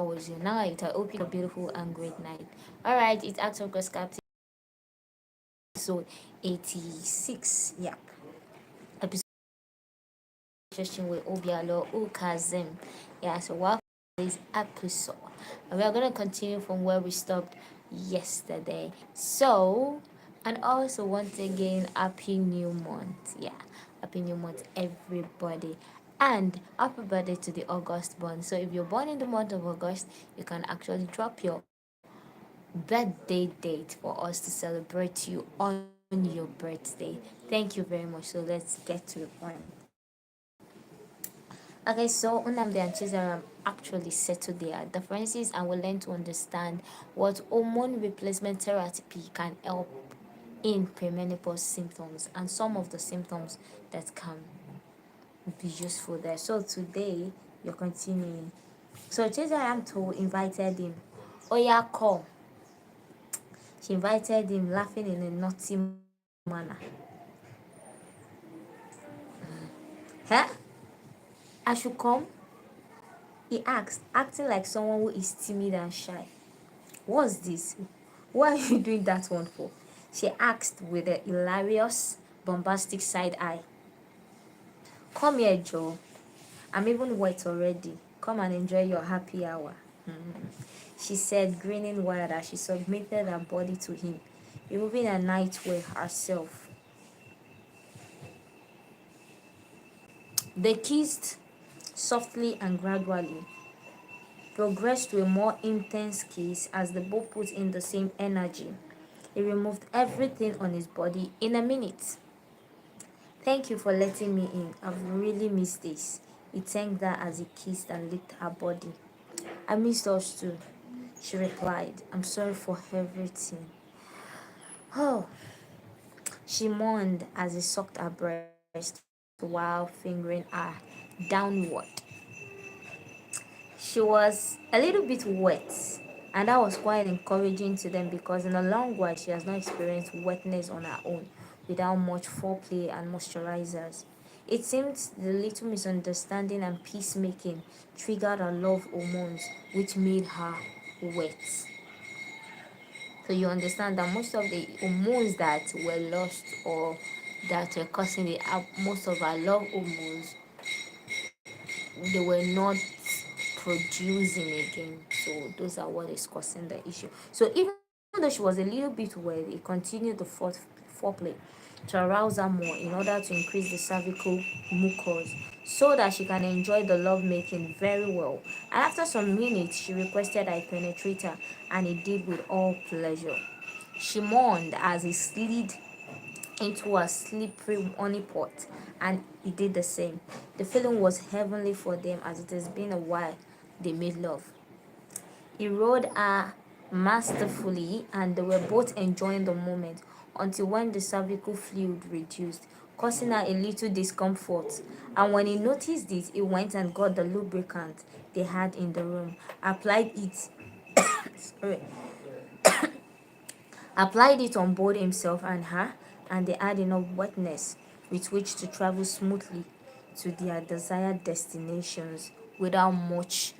was your night. I hope you had a beautiful and great night. Alright, it's Actor Cross Captain episode 86. Yeah. Episode with Obialor-Ukazim. Yeah, so welcome to this episode. And we are gonna continue from where we stopped yesterday. So, and also once again, happy new month. Yeah. Happy new month everybody. And happy birthday to the August born. So if you're born in the month of August, you can actually drop your birthday date for us to celebrate you on your birthday. Thank you very much. So let's get to the point. Okay, so Unamdi and Chizaram actually settled their differences and will learn to understand what hormone replacement therapy can help in premenopause symptoms and some of the symptoms that can be useful there. So today you're continuing. So Chizaram told invited him. Oh yeah, call. She invited him, laughing in a naughty manner. Huh? I should come? He asked, acting like someone who is timid and shy. What's this? What are you doing that one for? She asked with a hilarious, bombastic side eye. Come here, Joe. I'm even wet already. Come and enjoy your happy hour. She said, grinning wide as she submitted her body to him, removing her nightwear herself. They kissed softly and gradually, progressed to a more intense kiss as they both put in the same energy. He removed everything on his body in a minute. Thank you for letting me in. I've really missed this. He thanked her as he kissed and licked her body. I missed us too, she replied. I'm sorry for everything. Oh, she moaned as he sucked her breast while fingering her downward. She was a little bit wet, and that was quite encouraging to them because in a long while she has not experienced wetness on her own without much foreplay and moisturizers. It seemed the little misunderstanding and peacemaking triggered her love hormones, which made her wet. So you understand that most of the hormones that were lost or that were causing most of our love hormones, they were not producing again. So those are what is causing the issue. So even though she was a little bit wet, it continued the foreplay to arouse her more in order to increase the cervical mucus so that she can enjoy the love making very well. And after some minutes, she requested I penetrate her, and he did with all pleasure. She mourned as he slid into a slippery honey pot, and he did the same. The feeling was heavenly for them as it has been a while they made love. He rode her masterfully, and they were both enjoying the moment until when the cervical fluid reduced, causing her a little discomfort. And when he noticed it, he went and got the lubricant they had in the room, applied it, sorry, applied it on both himself and her, and they had enough wetness with which to travel smoothly to their desired destinations without much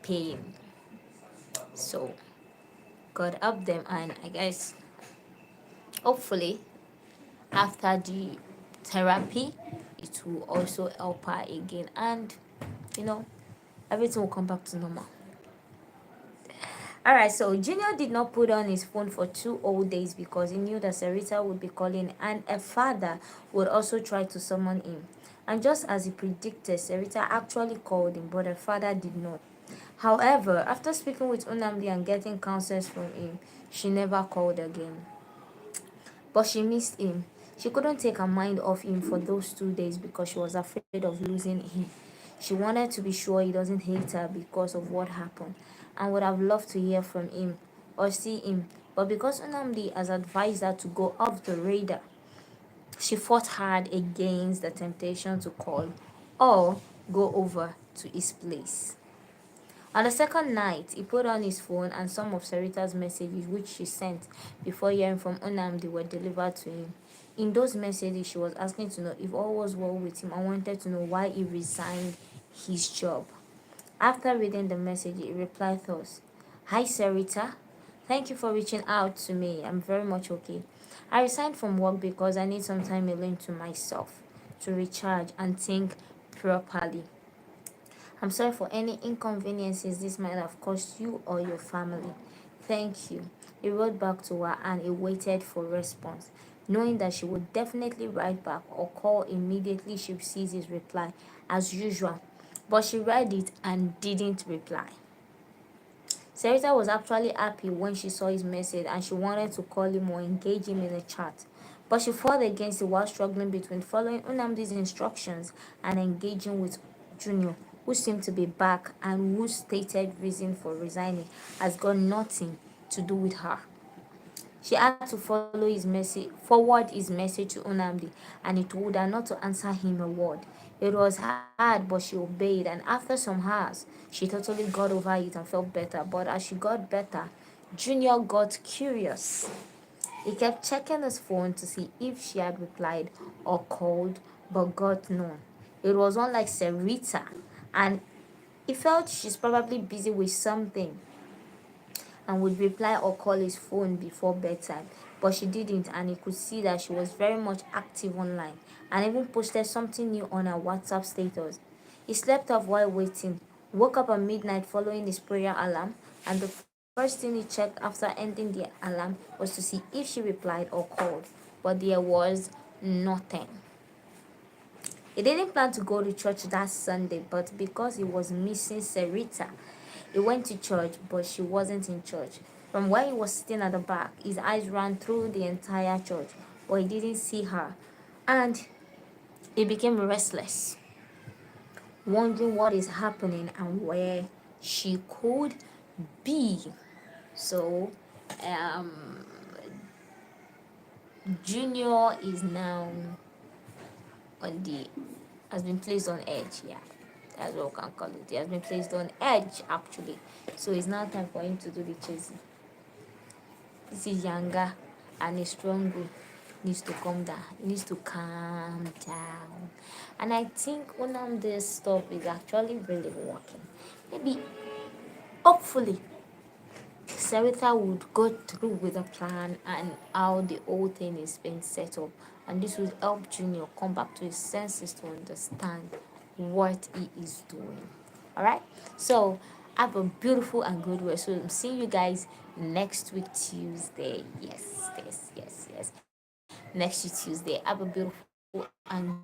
pain. So God help them, and I guess hopefully after the therapy it will also help her again, and you know everything will come back to normal. All right, so Junior did not put on his phone for 2 whole days because he knew that Sarita would be calling and a father would also try to summon him. And just as he predicted, Sarita actually called him, but her father did not. However, after speaking with Unamdi and getting counsels from him, she never called again. But she missed him. She couldn't take her mind off him for those 2 days because she was afraid of losing him. She wanted to be sure he doesn't hate her because of what happened and would have loved to hear from him or see him. But because Unamdi has advised her to go off the radar, she fought hard against the temptation to call or go over to his place. On the second night, he put on his phone and some of Sarita's messages which she sent before hearing from Unamdi were delivered to him. In those messages, she was asking to know if all was well with him and wanted to know why he resigned his job. After reading the message, he replied thus: Hi Sarita, thank you for reaching out to me. I'm very much okay. I resigned from work because I need some time alone to myself to recharge and think properly. I'm sorry for any inconveniences this might have caused you or your family. Thank you. He wrote back to her and he waited for response, knowing that she would definitely write back or call immediately she sees his reply, as usual. But she read it and didn't reply. Sarita was actually happy when she saw his message and she wanted to call him or engage him in a chat. But she fought against it while struggling between following Unamdi's instructions and engaging with Junior, who seemed to be back and whose stated reason for resigning has got nothing to do with her. She had to forward his message to Unamdi, and he told her not to answer him a word. It was hard, but she obeyed, and after some hours, she totally got over it and felt better. But as she got better, Junior got curious. He kept checking his phone to see if she had replied or called, but got none. It was unlike Sarita, and he felt she's probably busy with something and would reply or call his phone before bedtime. But she didn't, and he could see that she was very much active online and even posted something new on her WhatsApp status. He slept off while waiting, woke up at midnight following his prayer alarm, and the first thing he checked after ending the alarm was to see if she replied or called. But there was nothing. He didn't plan to go to church that Sunday, but because he was missing Sarita, he went to church, but she wasn't in church. From where he was sitting at the back, his eyes ran through the entire church, but he didn't see her. And he became restless, wondering what is happening and where she could be. So, um, Junior is now on the has been placed on edge. Yeah, that's what we can call it. He has been placed on edge actually. So it's now time for him to do the chasing. This is younger and a strong boy needs to calm down. He needs to calm down. And I think one of this stuff is actually really working. Maybe hopefully Sarita would go through with the plan and how the whole thing is being set up. And this would help Junior come back to his senses to understand what he is doing. Alright? So have a beautiful and good rest. So I'm seeing you guys next week Tuesday. Yes. Next week Tuesday. Have a beautiful and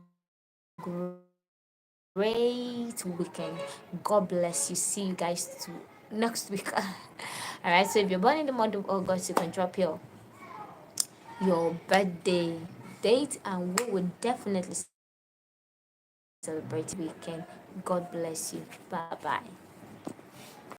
great weekend. God bless you. See you guys next week. Alright, so if you're born in the month of August, you can drop your birthday date and we will definitely celebrate next weekend. God bless you. Bye bye.